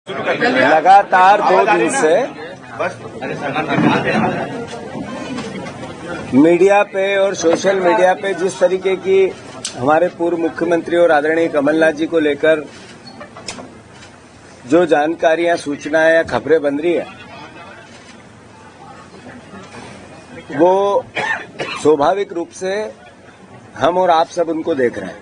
लगातार 2 दिन से मीडिया पे और सोशल मीडिया पे जिस तरीके की हमारे पूर्व मुख्यमंत्री और आदरणीय कमलनाथ जी को लेकर जो जानकारियां, सूचनाएं या खबरें बन रही है, वो स्वाभाविक रूप से हम और आप सब उनको देख रहे हैं।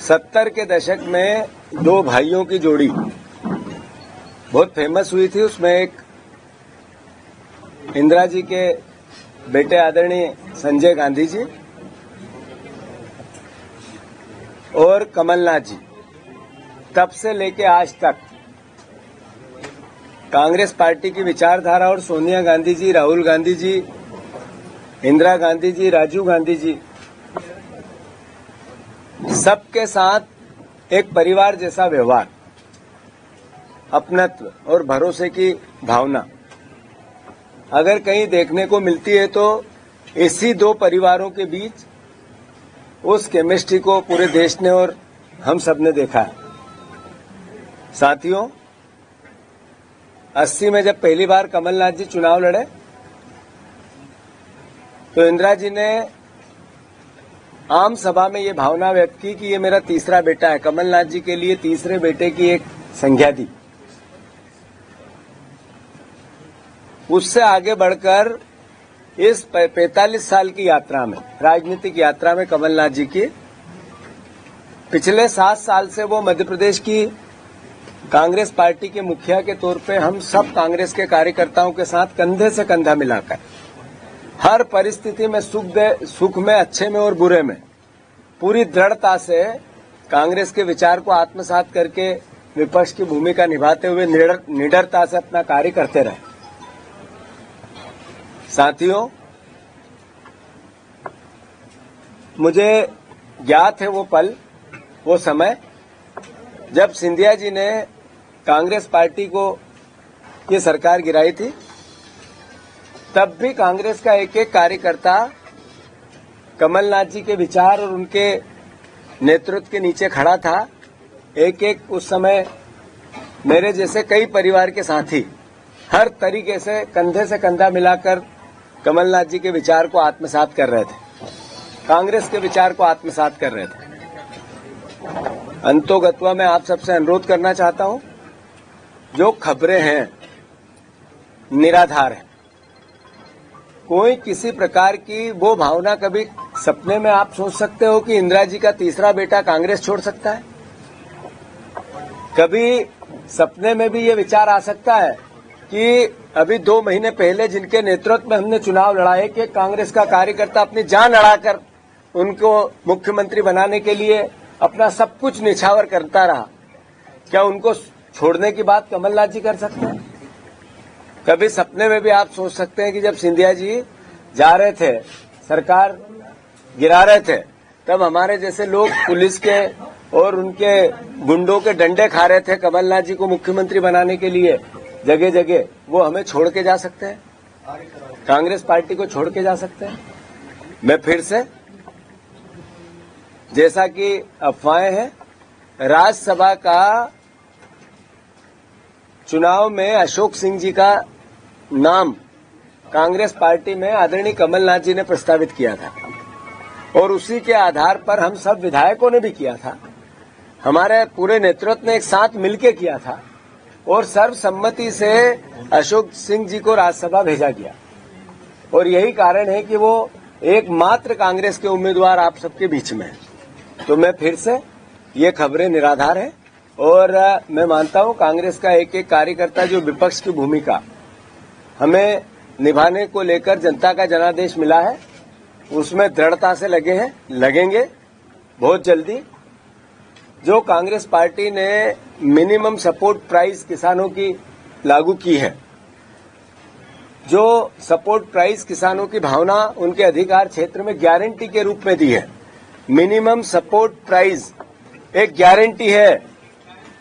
सत्तर के दशक में 2 भाइयों की जोड़ी बहुत फेमस हुई थी। उसमें एक इंदिरा जी के बेटे आदरणीय संजय गांधी जी और कमलनाथ जी। तब से लेके आज तक कांग्रेस पार्टी की विचारधारा और सोनिया गांधी जी, राहुल गांधी जी, इंदिरा गांधी जी, राजीव गांधी जी, सबके साथ एक परिवार जैसा व्यवहार, अपनत्व और भरोसे की भावना अगर कहीं देखने को मिलती है तो इसी 2 परिवारों के बीच उस केमिस्ट्री को पूरे देश ने और हम सब ने देखा है। साथियों, 80 में जब पहली बार कमलनाथ जी चुनाव लड़े तो इंदिरा जी ने आम सभा में ये भावना व्यक्त की कि ये मेरा तीसरा बेटा है। कमलनाथ जी के लिए तीसरे बेटे की एक संज्ञा दी। उससे आगे बढ़कर इस 45 साल की यात्रा में, राजनीतिक यात्रा में कमलनाथ जी की पिछले 7 साल से वो मध्य प्रदेश की कांग्रेस पार्टी के मुखिया के तौर पे हम सब कांग्रेस के कार्यकर्ताओं के साथ कंधे से कंधा मिलाकर हर परिस्थिति में सुख में, अच्छे में और बुरे में पूरी दृढ़ता से कांग्रेस के विचार को आत्मसात करके विपक्ष की भूमिका निभाते हुए निडरता से अपना कार्य करते रहे। साथियों, मुझे ज्ञात है वो पल, वो समय जब सिंधिया जी ने कांग्रेस पार्टी को ये सरकार गिराई थी। तब भी कांग्रेस का एक एक कार्यकर्ता कमलनाथ जी के विचार और उनके नेतृत्व के नीचे खड़ा था। एक एक उस समय मेरे जैसे कई परिवार के साथी हर तरीके से कंधा मिलाकर कमलनाथ जी के विचार को आत्मसात कर रहे थे, कांग्रेस के विचार को आत्मसात कर रहे थे। अंतोगत्वा मैं आप सबसे अनुरोध करना चाहता हूं, जो खबरें हैं निराधार है। कोई किसी प्रकार की वो भावना, कभी सपने में आप सोच सकते हो कि इंदिरा जी का तीसरा बेटा कांग्रेस छोड़ सकता है? कभी सपने में भी ये विचार आ सकता है कि अभी 2 महीने पहले जिनके नेतृत्व में हमने चुनाव लड़ा है कि कांग्रेस का कार्यकर्ता अपनी जान लड़ाकर उनको मुख्यमंत्री बनाने के लिए अपना सब कुछ निछावर करता रहा, क्या उनको छोड़ने की बात कमलनाथ जी कर सकते हैं? कभी सपने में भी आप सोच सकते हैं कि जब सिंधिया जी जा रहे थे, सरकार गिरा रहे थे, तब हमारे जैसे लोग पुलिस के और उनके गुंडों के डंडे खा रहे थे कमलनाथ जी को मुख्यमंत्री बनाने के लिए जगह जगह, वो हमें छोड़ के जा सकते हैं? कांग्रेस पार्टी को छोड़ के जा सकते हैं? मैं फिर से, जैसा कि अफवाहें हैं, राज्यसभा का चुनाव में अशोक सिंह जी का नाम कांग्रेस पार्टी में आदरणीय कमलनाथ जी ने प्रस्तावित किया था और उसी के आधार पर हम सब विधायकों ने भी किया था, हमारे पूरे नेतृत्व ने एक साथ मिलकर किया था और सर्वसम्मति से अशोक सिंह जी को राज्यसभा भेजा गया। और यही कारण है कि वो एकमात्र कांग्रेस के उम्मीदवार आप सबके बीच में है। तो मैं फिर से, ये खबरें निराधार है और मैं मानता हूं कांग्रेस का एक एक कार्यकर्ता जो विपक्ष की भूमिका हमें निभाने को लेकर जनता का जनादेश मिला है, उसमें दृढ़ता से लगे हैं, लगेंगे बहुत जल्दी। जो कांग्रेस पार्टी ने मिनिमम सपोर्ट प्राइस किसानों की लागू की है, जो सपोर्ट प्राइस किसानों की भावना उनके अधिकार क्षेत्र में गारंटी के रूप में दी है, मिनिमम सपोर्ट प्राइस एक गारंटी है,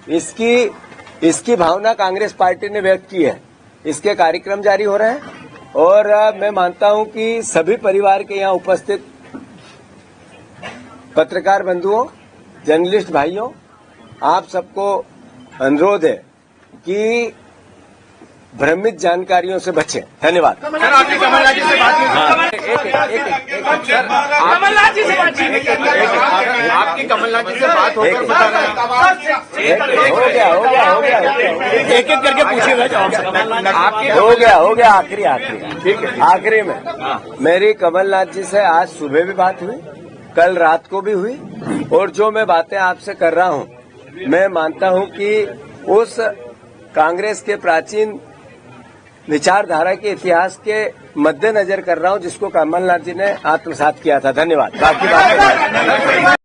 इसकी भावना कांग्रेस पार्टी ने व्यक्त की है। इसके कार्यक्रम जारी हो रहे हैं और मैं मानता हूं कि सभी परिवार के यहां उपस्थित पत्रकार बंधुओं जर्नलिस्ट भाइयों, आप सबको अनुरोध है कि भ्रमित जानकारियों से बचें। धन्यवाद। सर, आपकी कमलनाथ जी से बात कमलनाथ जी से बात आपकी कमलनाथ जी से बात होकर एक एक करके पूछिएगा। हो गया आखिरी में मेरी कमलनाथ जी से आज सुबह भी बात हुई, कल रात को भी हुई, और जो मैं बातें आपसे कर रहा हूं, मैं मानता हूं कि उस कांग्रेस के प्राचीन विचारधारा के इतिहास के मद्देनजर कर रहा हूं जिसको कमलनाथ जी ने आत्मसात किया था। धन्यवाद। बाकी बात